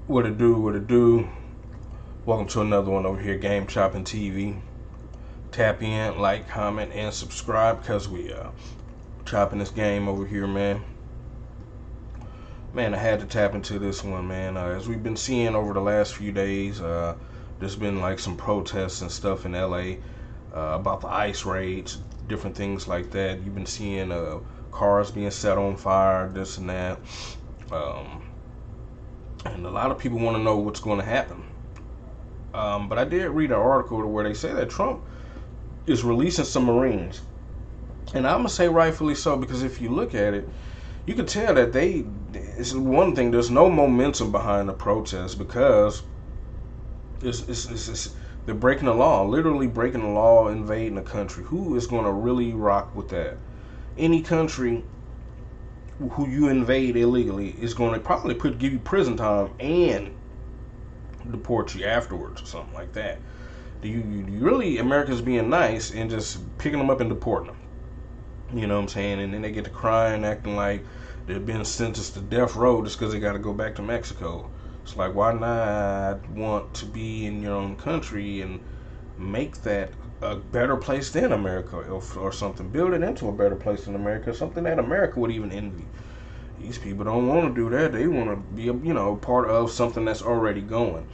What it do, what it do. Welcome to another one over here, Game Chopping TV. Tap in, like, comment, and subscribe because we chopping this game over here, man. Man, I had to tap into this one, man. As we've been seeing over the last few days, there's been like some protests and stuff in LA about the ICE raids, different things like that. You've been seeing cars being set on fire, this and that. And a lot of people want to know what's going to happen. But I did read an article where they say that Trump is releasing some Marines. And I'm going to say rightfully so, because if you look at it, you can tell that it's one thing, there's no momentum behind the protest because they're breaking the law, literally breaking the law, invading the country. Who is going to really rock with that? Any country who you invade illegally is going to probably give you prison time and deport you afterwards or something like that. Do you really, Americans being nice and just picking them up and deporting them? You know what I'm saying? And then they get to crying, acting like they've been sentenced to death row just because they got to go back to Mexico. It's like, why not want to be in your own country and make that a better place than America or something? Build it into a better place than America, something that America would even envy. These people don't want to do that. They want to be, part of something that's already going,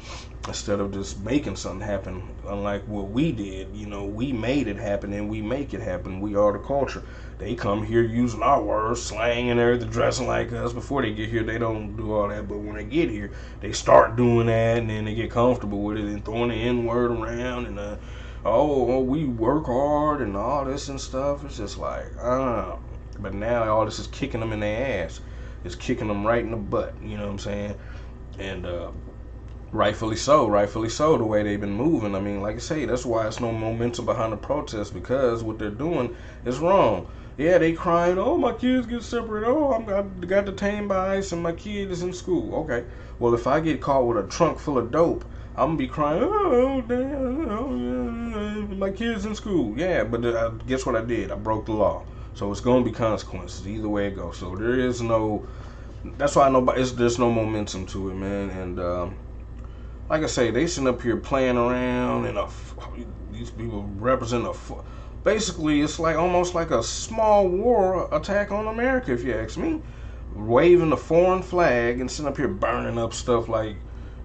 instead of just making something happen. Unlike what we did, we made it happen and we make it happen. We are the culture. They come here using our words, slang and everything, dressing like us. Before they get here, they don't do all that. But when they get here, they start doing that, and then they get comfortable with it and throwing the N-word around and we work hard and all this and stuff. It's just like, But now all this is kicking them in their ass. It's kicking them right in the butt, you know what I'm saying? And rightfully so, the way they've been moving. I mean, like I say, that's why it's no momentum behind the protest, because what they're doing is wrong. Yeah, they crying, oh, my kids get separated, oh, I got detained by ICE and my kid is in school. Okay, well, if I get caught with a trunk full of dope, I'm going to be crying, oh, damn, my kid's in school. Yeah, but guess what I did? I broke the law. So it's going to be consequences either way it goes. So there's no momentum to it, man. And like I say, they sitting up here playing around, and these people represent basically it's like almost like a small war attack on America, if you ask me. Waving a foreign flag and sitting up here burning up stuff like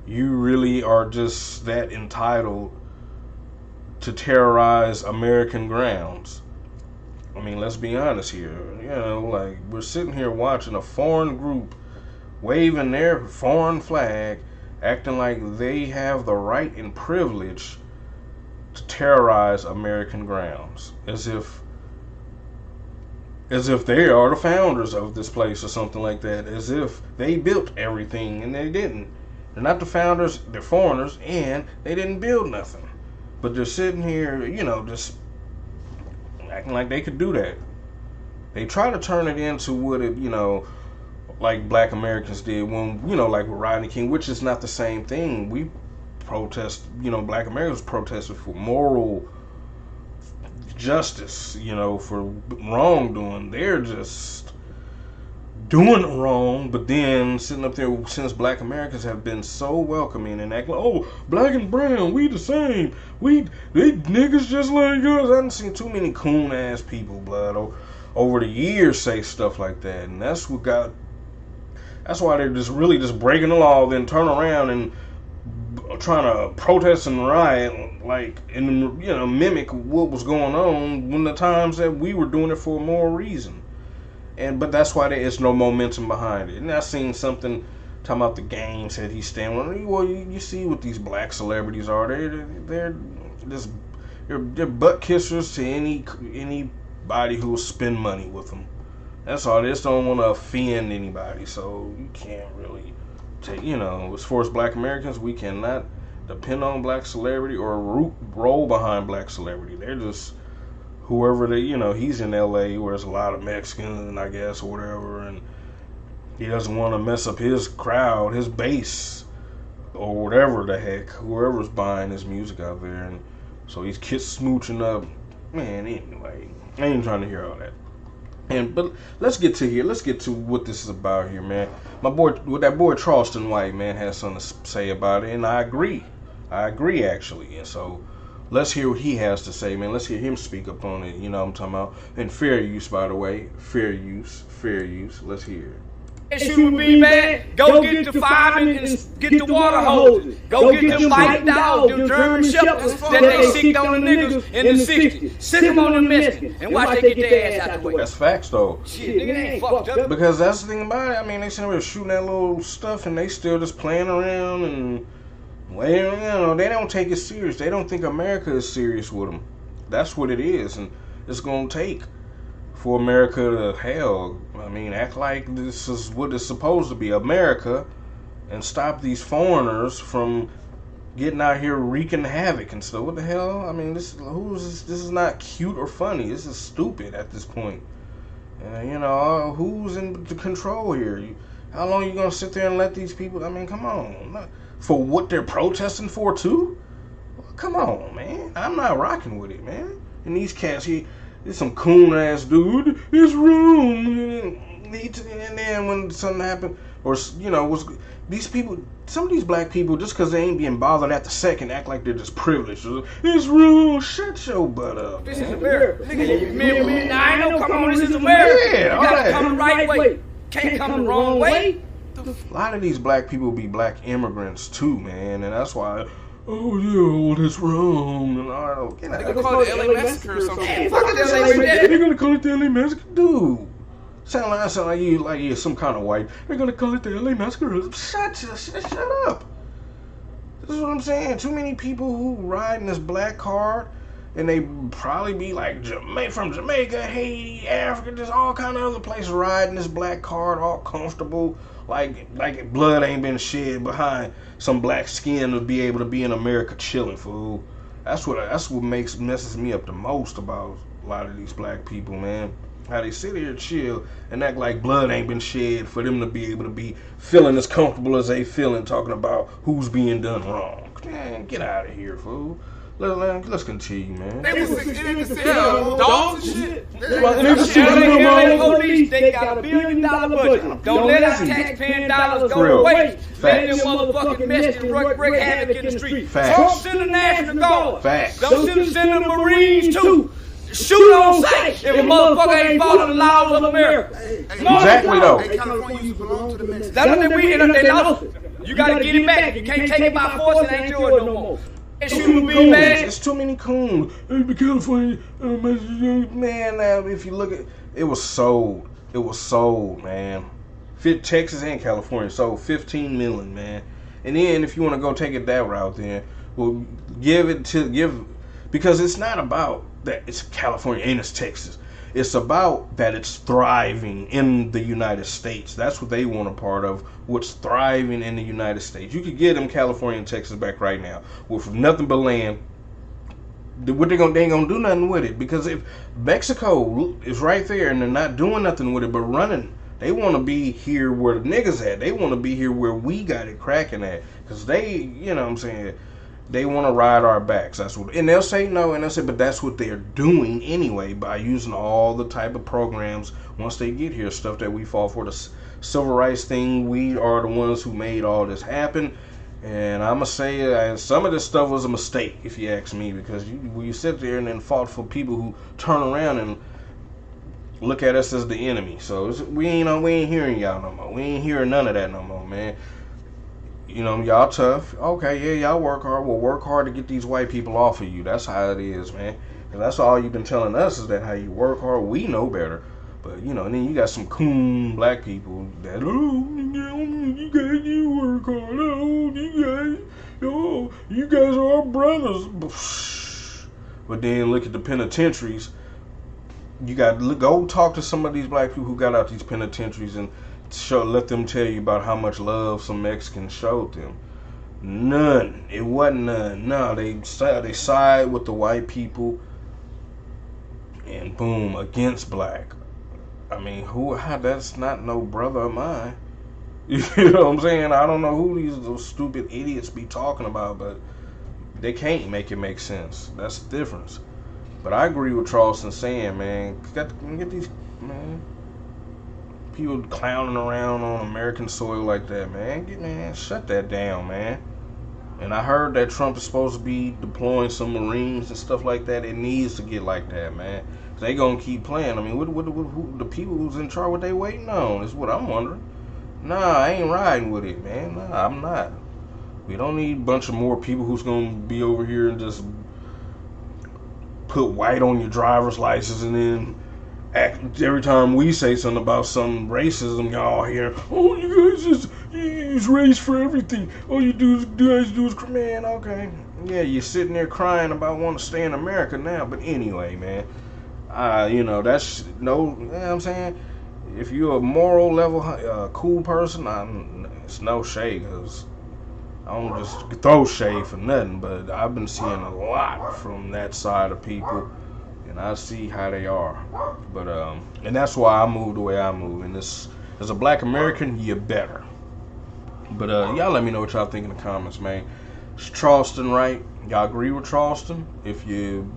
you really are just that entitled to terrorize American grounds. I mean, let's be honest here. Like, we're sitting here watching a foreign group waving their foreign flag, acting like they have the right and privilege to terrorize American grounds, as if they are the founders of this place or something like that, as if they built everything, and they didn't. They're not the founders, they're foreigners, and they didn't build nothing. But they're sitting here, just acting like they could do that. They try to turn it into what it, like black Americans did when, like with Rodney King, which is not the same thing. We protest, black Americans protested for moral justice, for wrongdoing. They're just doing wrong, but then sitting up there, since black Americans have been so welcoming and acting like, oh, black and brown, we the same. They niggas just like us. I haven't seen too many coon ass people, blood, over the years say stuff like that. And that's why they're just breaking the law, then turn around and trying to protest and riot, like, and mimic what was going on when the times that we were doing it for a moral reason. But that's why there is no momentum behind it. And I seen something talking about the game, said he's standing. Well, you see what these black celebrities are. They're butt kissers to anybody who will spend money with them. That's all. They just don't want to offend anybody. So you can't really take, as far as black Americans, we cannot depend on black celebrity or roll behind black celebrity. They're just whoever he's in LA where there's a lot of Mexicans, I guess, or whatever, and he doesn't want to mess up his crowd, his base, or whatever the heck, whoever's buying his music out there. And so he's smooching up. Man, anyway, I ain't trying to hear all that. But let's get to here. Let's get to what this is about here, man. My boy, with that boy Charleston White, man, has something to say about it, and I agree. I agree actually, and so let's hear what he has to say, man. Let's hear him speak up on it. You know what I'm talking about? And fair use, by the way, fair use, fair use. Let's hear it. Shooting be bad, go get the firemen and get the water hoses. Go get them fighting dogs, them German shepherds that they sicked on the niggas in the 60s. Sick them on the Mexicans and watch they get their ass out the way. That's facts, though. Shit, nigga, they ain't fucked up. Because that's the thing about it. I mean, they sitting there shooting that little stuff and they still just playing around and, well, you know, they don't take it serious. They don't think America is serious with them. That's what it is, and it's going to take for America to, hell, I mean, act like this is what it's supposed to be, America, and stop these foreigners from getting out here wreaking havoc and stuff. What the hell? I mean, this is not cute or funny. This is stupid at this point. You know, who's in control here? How long are you gonna sit there and let these people? I mean, come on, for what they're protesting for too? Come on, man. I'm not rocking with it, man. And these cats here. It's some coon ass dude. It's wrong. And then when something happened, or you know, these people, some of these black people, just because they ain't being bothered at the second, act like they're just privileged. It's wrong. Shut your butt up. This is America. Nigga, I know. Come on, this is America. Yeah, you gotta come the right way. Can't come the wrong way. A lot of these black people be black immigrants too, man, and that's why. Oh yeah, well that's wrong. And I don't get They're gonna call it the LA Massacre or something. They're gonna call it the LA Massacre, dude. Sound like you're some kind of white. They're gonna call it the LA Massacre. Shut up. This is what I'm saying. Too many people who ride in this black card, and they probably be like from Jamaica, Haiti, Africa, just all kind of other places riding this black card, all comfortable. Like blood ain't been shed behind some black skin to be able to be in America chilling, fool. That's what messes me up the most about a lot of these black people, man. How they sit here chill and act like blood ain't been shed for them to be able to be feeling as comfortable as they feeling talking about who's being done wrong. Man, get out of here, fool. Let's continue, man. They was dogs and shit. Police, they got $1 billion budget. Don't let our taxpaying dollars go away. Let them motherfucking Mexicans wreak havoc in the street. Don't send the National Guard. Don't send the Marines too. Shoot on sight if a motherfucker ain't following the laws of America. Exactly though. Hey, California used to belong to the Mexicans. That's what they lost it. You gotta get it back. You can't take it by force. It ain't yours no more. It's too many coons. California, man. If you look at it, was sold. It was sold, man. Texas and California sold 15 million, man. And then if you want to go take it that route, then well, because it's not about that it's California and it's Texas. It's about that it's thriving in the United States. That's what they want a part of. What's thriving in the United States. You could get them California and Texas back right now with nothing but land. What they ain't gonna do nothing with it, because if Mexico is right there and they're not doing nothing with it but running, they want to be here where the niggas at. They want to be here where we got it cracking at, because they, you know what I'm saying, they want to ride our backs. That's what, and they'll say no, and they'll say, but that's what they're doing anyway by using all the type of programs once they get here, stuff that we fought for, the civil rights thing. We are the ones who made all this happen, and I'm gonna say some of this stuff was a mistake, if you ask me, because you sit there and then fought for people who turn around and look at us as the enemy. So we ain't hearing y'all no more. We ain't hearing none of that no more, man. You know, y'all tough. Okay, yeah, y'all work hard. Well, work hard to get these white people off of you. That's how it is, man. And that's all you've been telling us, is that how you work hard. We know better. But, you know, and then you got some coon black people that, you work hard. You guys are our brothers. But then look at the penitentiaries. You got to go talk to some of these black people who got out these penitentiaries and let them tell you about how much love some Mexicans showed them. None. It wasn't none. No, they side with the white people, and boom, against black. I mean, how that's not no brother of mine. You know what I'm saying? I don't know who those stupid idiots be talking about, but they can't make it make sense. That's the difference. But I agree with Charleston saying, man, get these man. People clowning around on American soil like that, man. Shut that down, man. And I heard that Trump is supposed to be deploying some Marines and stuff like that. It needs to get like that, man. They gonna keep playing. I mean, who, the people who's in charge, what they waiting on is what I'm wondering. Nah, I ain't riding with it, man. Nah, I'm not. We don't need a bunch of more people who's gonna be over here and just put white on your driver's license and then act every time we say something about some racism, y'all hear, oh, you guys just use race for everything. All you guys do is, man, okay. Yeah, you're sitting there crying about wanting to stay in America now. But anyway, man, that's no, you know what I'm saying? If you're a moral level, cool person, it's no shade, because I don't just throw shade for nothing, but I've been seeing a lot from that side of people. And I see how they are, but and that's why I move the way I move. And this, as a Black American, you're better. But y'all let me know what y'all think in the comments, man. It's Charleston, right? Y'all agree with Charleston? If you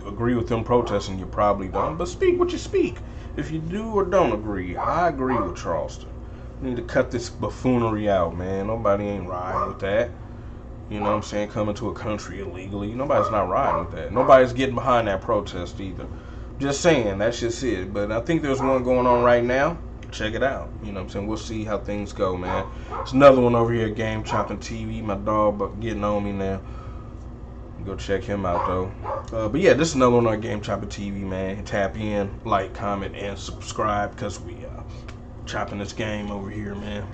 agree with them protesting, you probably don't. But speak what you speak. If you do or don't agree, I agree with Charleston. We need to cut this buffoonery out, man. Nobody ain't riding with that. You know what I'm saying? Coming to a country illegally. Nobody's not riding with that. Nobody's getting behind that protest either. Just saying, that's just it. But I think there's one going on right now. Check it out. You know what I'm saying? We'll see how things go, man. There's another one over here, Game Chopping TV. My dog getting on me now. Go check him out, though. But yeah, this is another one on Game Chopping TV, man. Tap in, like, comment, and subscribe, because we chopping this game over here, man.